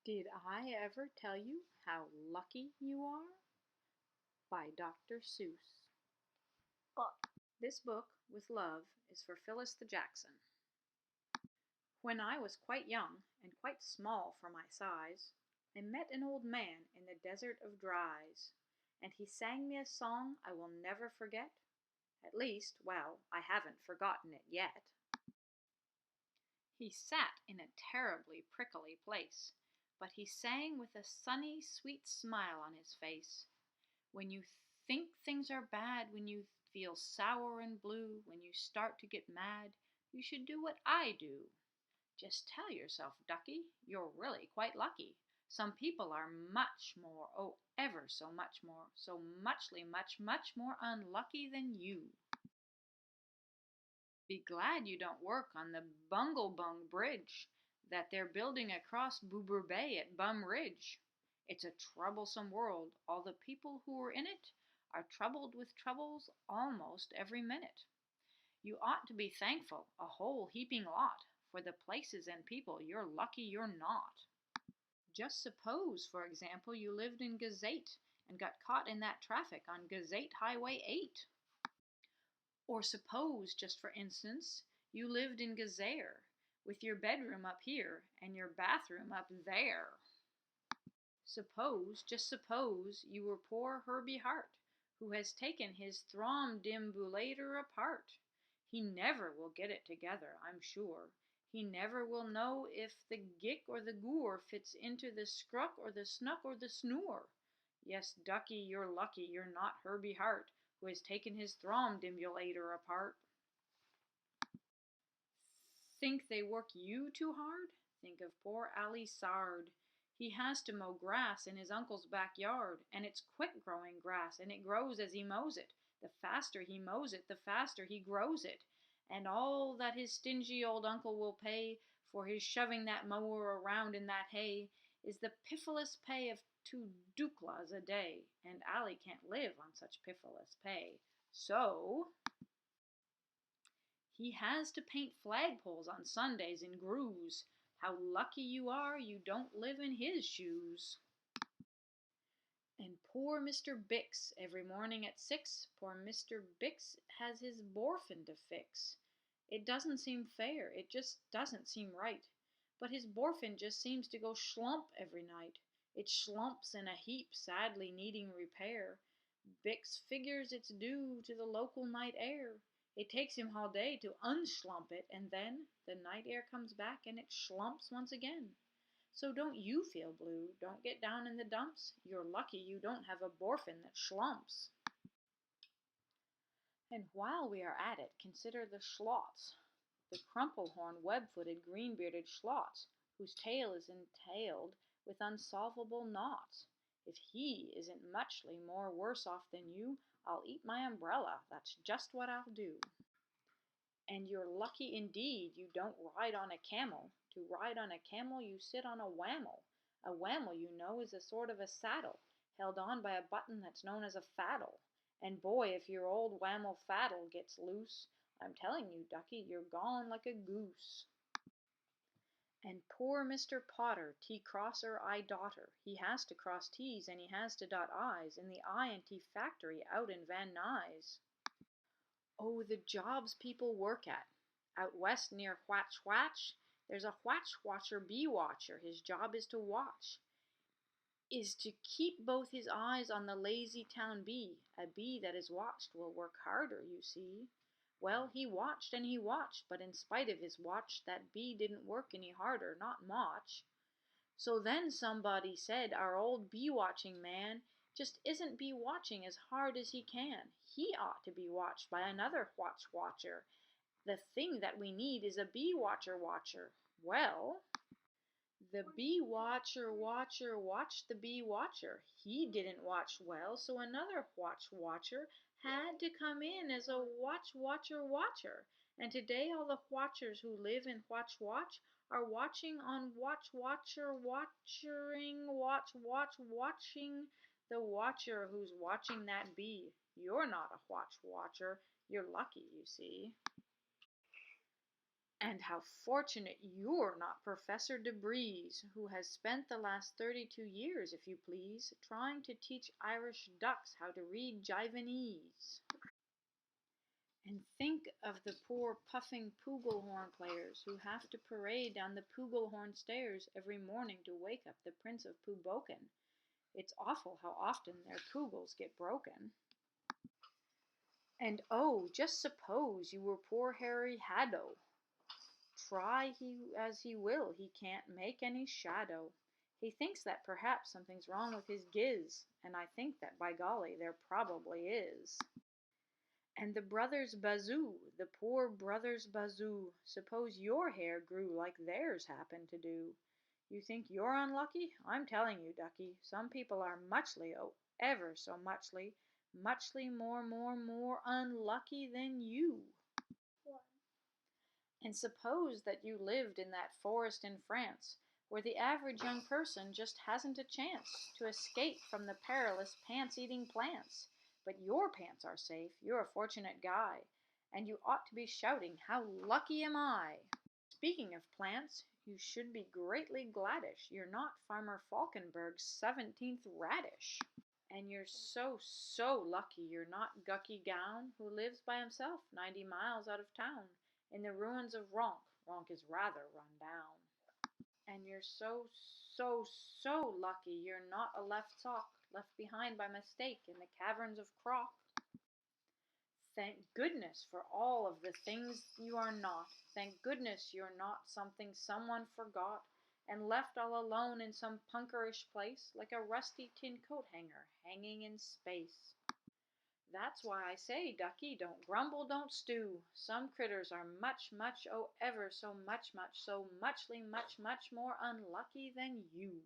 Did I ever tell you how lucky you are? By Dr. Seuss. Book. This book, with love, is for Phyllis the Jackson. When I was quite young and quite small for my size, I met an old man in the Desert of Dries, and he sang me a song I will never forget. At least, well, I haven't forgotten it yet. He sat in a terribly prickly place, but he sang with a sunny, sweet smile on his face. When you think things are bad, when you feel sour and blue, when you start to get mad, you should do what I do. Just tell yourself, ducky, you're really quite lucky. Some people are much more, oh, ever so much more, so muchly much more unlucky than you. Be glad you don't work on the Bunglebung Bridge that they're building across Boober Bay at Bum Ridge. It's a troublesome world. All the people who are in it are troubled with troubles almost every minute. You ought to be thankful, a whole heaping lot, for the places and people you're lucky you're not. Just suppose, for example, you lived in Gazette and got caught in that traffic on Gazette Highway 8. Or suppose, just for instance, you lived in Gazaire, with your bedroom up here and your bathroom up there. Suppose, just suppose, you were poor Herbie Hart, who has taken his Throm-Dimbulator apart. He never will get it together, I'm sure. He never will know if the gick or the goor fits into the scruck or the snuck or the snore. Yes, ducky, you're lucky you're not Herbie Hart, who has taken his Throm-Dimbulator apart. Think they work you too hard? Think of poor Ali Sard. He has to mow grass in his uncle's backyard, and it's quick-growing grass, and it grows as he mows it. The faster he mows it, the faster he grows it. And all that his stingy old uncle will pay for his shoving that mower around in that hay is the piffless pay of 2 duklas a day, and Ali can't live on such piffless pay. So he has to paint flagpoles on Sundays in grooves. How lucky you are you don't live in his shoes. And poor Mr. Bix, every morning at 6, poor Mr. Bix has his borfin to fix. It doesn't seem fair, it just doesn't seem right. But his borfin just seems to go schlump every night. It schlumps in a heap, sadly needing repair. Bix figures it's due to the local night air. It takes him all day to unschlump it, and then the night air comes back and it schlumps once again. So don't you feel blue. Don't get down in the dumps. You're lucky you don't have a borfin that schlumps. And while we are at it, consider the schlots, the crumple-horn, web-footed, green-bearded schlots, whose tail is entailed with unsolvable knots. If he isn't muchly more worse off than you, I'll eat my umbrella. That's just what I'll do. And you're lucky indeed you don't ride on a camel. To ride on a camel you sit on a whammel. A whammel, you know, is a sort of a saddle, held on by a button that's known as a faddle. And boy, if your old whammel faddle gets loose, I'm telling you, ducky, you're gone like a goose. And poor Mr. Potter, T-crosser, I-dotter, he has to cross T's and he has to dot I's in the I&T factory out in Van Nuys. Oh, the jobs people work at. Out west near Whatch Whatch, there's a Whatch Watcher bee watcher. His job is to watch, is to keep both his eyes on the lazy town bee. A bee that is watched will work harder, you see. Well, he watched and he watched, but in spite of his watch, that bee didn't work any harder, not much. So then somebody said our old bee-watching man just isn't bee-watching as hard as he can. He ought to be watched by another watcher. The thing that we need is a bee-watcher. Well, the bee-watcher watched the bee-watcher. He didn't watch well, so another watcher had to come in as a watcher. And today all the watchers who live in Watch are watching on watching the watcher who's watching that bee. You're not a watcher. You're lucky, you see. And how fortunate you're not Professor DeBreeze, who has spent the last 32 years, if you please, trying to teach Irish ducks how to read Jivanese. And think of the poor puffing Pooglehorn players who have to parade down the Pooglehorn stairs every morning to wake up the Prince of Pooboken. It's awful how often their poogles get broken. And oh, just suppose you were poor Harry Haddo. Try he as he will, he can't make any shadow. He thinks that perhaps something's wrong with his giz, and I think that by golly there probably is. And the brothers Bazoo, the poor brothers Bazoo, suppose your hair grew like theirs happened to do. You think you're unlucky? I'm telling you, ducky, some people are muchly, oh, ever so muchly more unlucky than you. And suppose that you lived in that forest in France, where the average young person just hasn't a chance to escape from the perilous pants-eating plants. But your pants are safe, you're a fortunate guy, and you ought to be shouting, "How lucky am I!" Speaking of plants, you should be greatly gladdish you're not Farmer Falkenberg's 17th radish. And you're so lucky you're not Gucky Gown, who lives by himself 90 miles out of town, in the ruins of Ronk. Ronk is rather run down. And you're so lucky you're not a left sock, left behind by mistake in the caverns of Croc. Thank goodness for all of the things you are not. Thank goodness you're not something someone forgot and left all alone in some punkerish place, like a rusty tin coat hanger hanging in space. That's why I say, ducky, don't grumble, don't stew. Some critters are much, oh ever so much more unlucky than you.